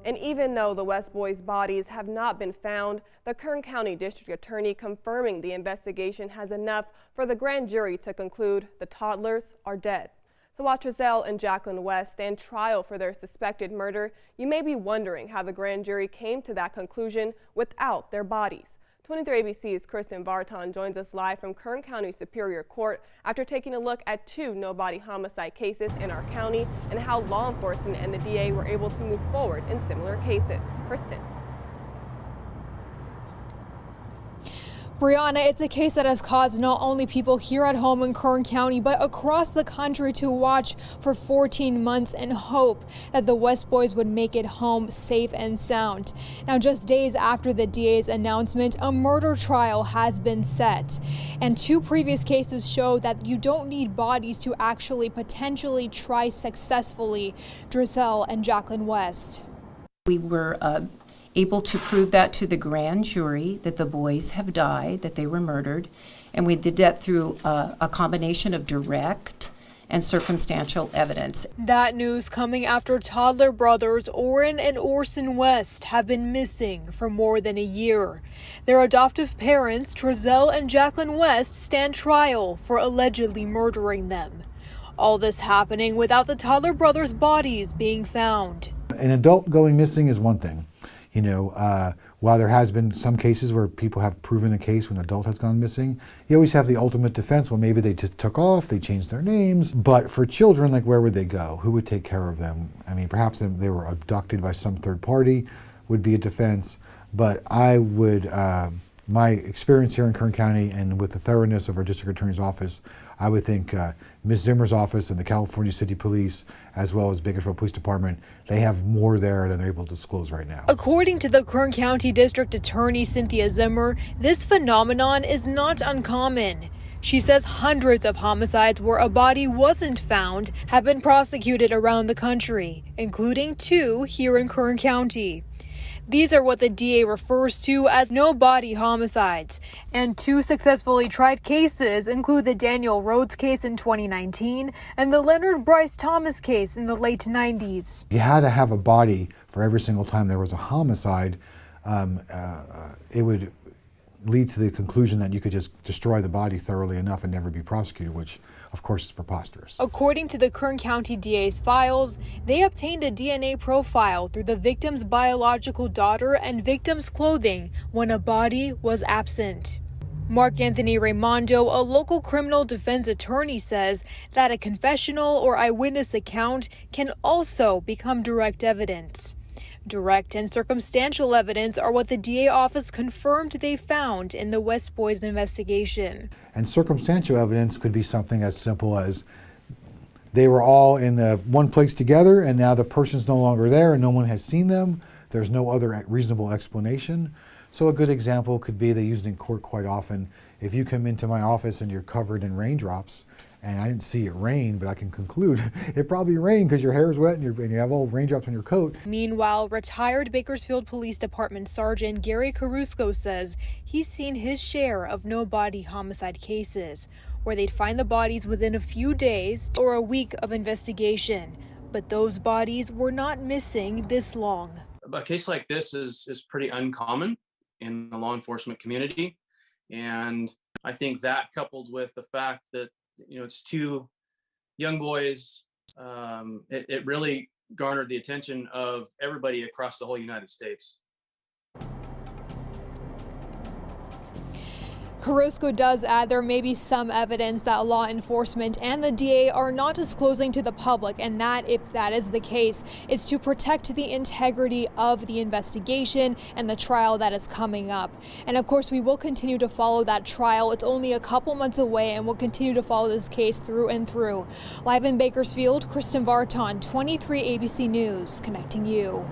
And even though the West boys' bodies have not been found, the Kern County District Attorney confirming the investigation has enough for the grand jury to conclude the toddlers are dead. So while Trezell and Jacqueline West stand trial for their suspected murder, you may be wondering how the grand jury came to that conclusion without their bodies. 23 ABC's Kristen Vartan joins us live from Kern County Superior Court after taking a look at 2 no-body homicide cases in our county and how law enforcement and the DA were able to move forward in similar cases. Kristen. Brianna, it's a case that has caused not only people here at home in Kern County, but across the country to watch for 14 months and hope that the West boys would make it home safe and sound. Now, just days after the DA's announcement, a murder trial has been set. And 2 previous cases show that you don't need bodies to actually potentially try successfully. Trezell and Jacqueline West. We were able to prove that to the grand jury that the boys have died, that they were murdered, and we did that through a combination of direct and circumstantial evidence. That news coming after toddler brothers Orrin and Orson West have been missing for more than a year. Their adoptive parents, Trezell and Jacqueline West, stand trial for allegedly murdering them. All this happening without the toddler brothers' bodies being found. An adult going missing is one thing. You know, while there has been some cases where people have proven a case when an adult has gone missing, you always have the ultimate defense. Well, maybe they just took off, they changed their names. But for children, like, where would they go? Who would take care of them? I mean, perhaps they were abducted by some third party would be a defense. But I would, my experience here in Kern County and with the thoroughness of our district attorney's office, I would think Ms. Zimmer's office and the California City Police, as well as Bakersfield Police Department, they have more there than they're able to disclose right now. According to the Kern County District Attorney Cynthia Zimmer, this phenomenon is not uncommon. She says hundreds of homicides where a body wasn't found have been prosecuted around the country, including 2 here in Kern County. These are what the DA refers to as no-body homicides, and 2 successfully tried cases include the Daniel Rhodes case in 2019 and the Leonard Bryce Thomas case in the late 90s. You had to have a body for every single time there was a homicide. It would lead to the conclusion that you could just destroy the body thoroughly enough and never be prosecuted, which of course is preposterous. According to the Kern County DA's files, they obtained a DNA profile through the victim's biological daughter and victim's clothing when a body was absent. Mark Anthony Raimondo, a local criminal defense attorney, says that a confessional or eyewitness account can also become direct evidence. Direct and circumstantial evidence are what the DA office confirmed they found in the West boys investigation. And circumstantial evidence could be something as simple as they were all in one place together and now the person's no longer there and no one has seen them. There's no other reasonable explanation. So a good example could be, they used in court quite often, if you come into my office and you're covered in raindrops, and I didn't see it rain, but I can conclude it probably rained because your hair is wet and you have all raindrops on your coat. Meanwhile, retired Bakersfield Police Department Sergeant Gary Caruso says he's seen his share of no-body homicide cases, where they'd find the bodies within a few days or a week of investigation. But those bodies were not missing this long. A case like this is pretty uncommon in the law enforcement community. And I think that, coupled with the fact that it's 2 young boys, it really garnered the attention of everybody across the whole United States. Caruso does add there may be some evidence that law enforcement and the DA are not disclosing to the public, and that, if that is the case, is to protect the integrity of the investigation and the trial that is coming up. And of course, we will continue to follow that trial. It's only a couple months away, and we'll continue to follow this case through and through. Live in Bakersfield, Kristen Vartan, 23 ABC News, connecting you.